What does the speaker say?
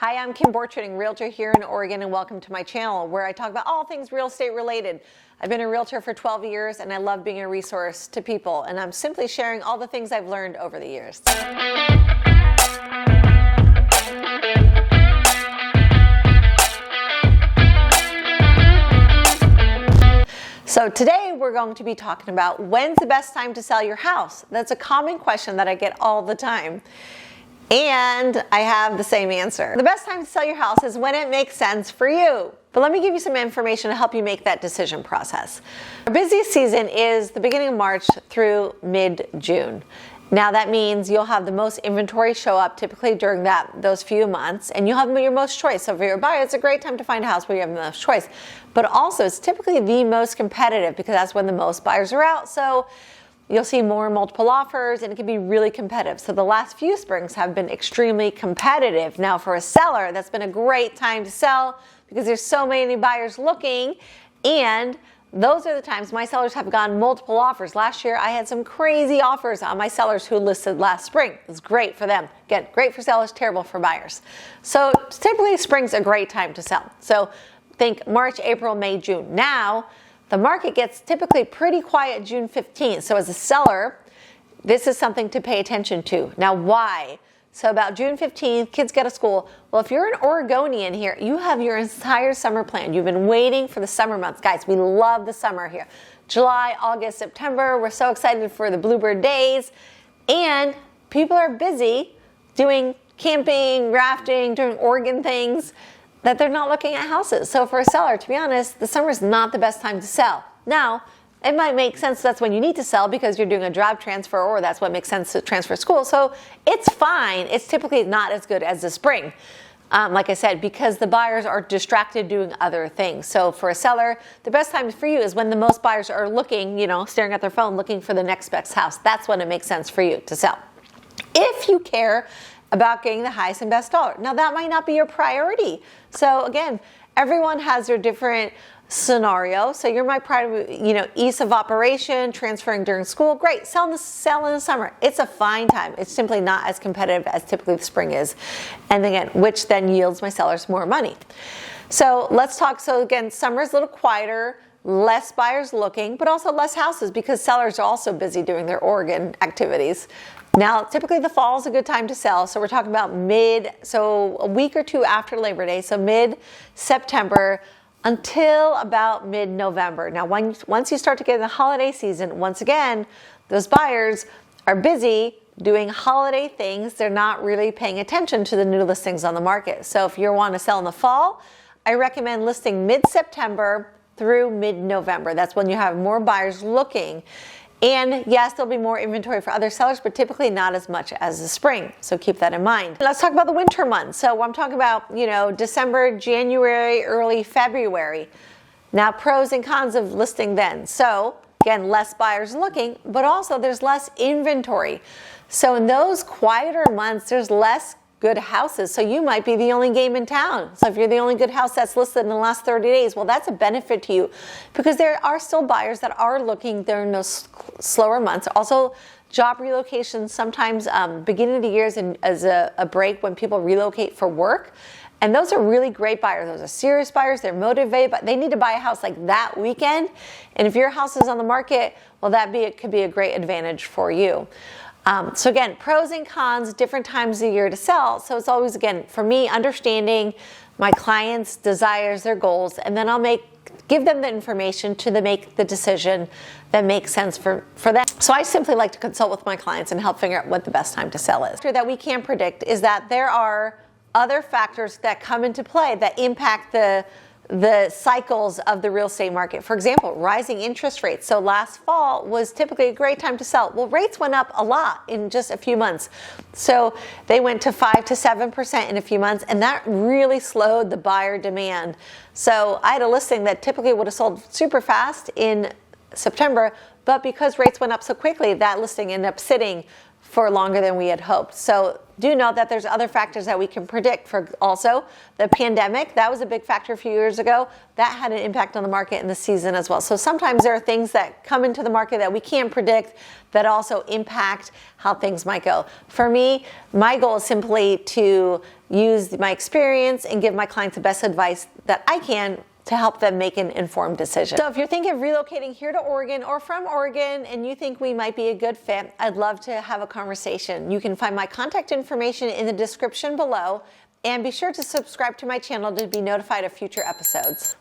Hi, I'm Kim Borcherding, realtor here in Oregon, and welcome to my channel where I talk about all things real estate related. I've been a realtor for 12 years and I love being a resource to people, and I'm simply sharing all the things I've learned over the years. So today we're going to be talking about when's the best time to sell your house. That's a common question that I get all the time. And I have the same answer. The best time to sell your house is when it makes sense for you. But let me give you some information to help you make that decision process. Our busiest season is the beginning of March through mid-June. Now that means you'll have the most inventory show up typically during those few months, and you'll have your most choice. So for your buyer, it's a great time to find a house where you have the most choice. But also it's typically the most competitive because that's when the most buyers are out. So you'll see more multiple offers and it can be really competitive. So the last few springs have been extremely competitive. Now for a seller, that's been a great time to sell because there's so many buyers looking, and those are the times my sellers have gotten multiple offers. Last year I had some crazy offers on my sellers who listed last spring. It was great for them. Again, great for sellers, terrible for buyers. So typically spring's a great time to sell. So think March, April, May, June. Now, the market gets typically pretty quiet June 15th. So as a seller, this is something to pay attention to. Now, why? So about June 15th, kids get to school. Well, if you're an Oregonian here, you have your entire summer planned. You've been waiting for the summer months. Guys, we love the summer here. July, August, September, we're so excited for the Bluebird days. And people are busy doing camping, rafting, doing Oregon things, that they're not looking at houses. So for a seller, to be honest, the summer is not the best time to sell. Now, it might make sense that's when you need to sell because you're doing a job transfer, or that's what makes sense to transfer school. So it's fine. It's typically not as good as the spring. Like I said, because the buyers are distracted doing other things. So for a seller, the best time for you is when the most buyers are looking, staring at their phone, looking for the next best house. That's when it makes sense for you to sell. If you care about getting the highest and best dollar. Now that might not be your priority. So again, everyone has their different scenario. So you're my priority, ease of operation, transferring during school, great. Sell in the summer. It's a fine time. It's simply not as competitive as typically the spring is. And again, which then yields my sellers more money. So let's talk. So again, summer is a little quieter, less buyers looking, but also less houses because sellers are also busy doing their Oregon activities. Now, typically the fall is a good time to sell. So we're talking about so a week or two after Labor Day, so mid-September until about mid-November. Now, once you start to get in the holiday season, once again, those buyers are busy doing holiday things. They're not really paying attention to the new listings on the market. So if you want to sell in the fall, I recommend listing mid-September through mid-November. That's when you have more buyers looking. And yes, there'll be more inventory for other sellers, but typically not as much as the spring. So keep that in mind. Let's talk about the winter months. So I'm talking about, December, January, early February. Now, pros and cons of listing then. So again, less buyers looking, but also there's less inventory. So in those quieter months, there's less good houses. So you might be the only game in town. So if you're the only good house that's listed in the last 30 days, well, that's a benefit to you because there are still buyers that are looking during those slower months. Also, job relocation sometimes beginning of the year is as a break when people relocate for work. And those are really great buyers. Those are serious buyers. They're motivated, but they need to buy a house like that weekend. And if your house is on the market, well, it could be a great advantage for you. So again, pros and cons, different times of the year to sell. So it's always, again, for me, understanding my clients' desires, their goals, and then I'll give them the information to make the decision that makes sense for them. So I simply like to consult with my clients and help figure out what the best time to sell is. That we can predict is that there are other factors that come into play that impact the cycles of the real estate market. For example, rising interest rates. So last fall was typically a great time to sell. Well, rates went up a lot in just a few months. So they went to 5 to 7% in a few months, and that really slowed the buyer demand. So I had a listing that typically would have sold super fast in September, but because rates went up so quickly, that listing ended up sitting for longer than we had hoped. So do know that there's other factors that we can predict. For also the pandemic, that was a big factor a few years ago. That had an impact on the market in the season as well. So sometimes there are things that come into the market that we can't predict that also impact how things might go. For me, my goal is simply to use my experience and give my clients the best advice that I can to help them make an informed decision. So if you're thinking of relocating here to Oregon or from Oregon and you think we might be a good fit, I'd love to have a conversation. You can find my contact information in the description below, and be sure to subscribe to my channel to be notified of future episodes.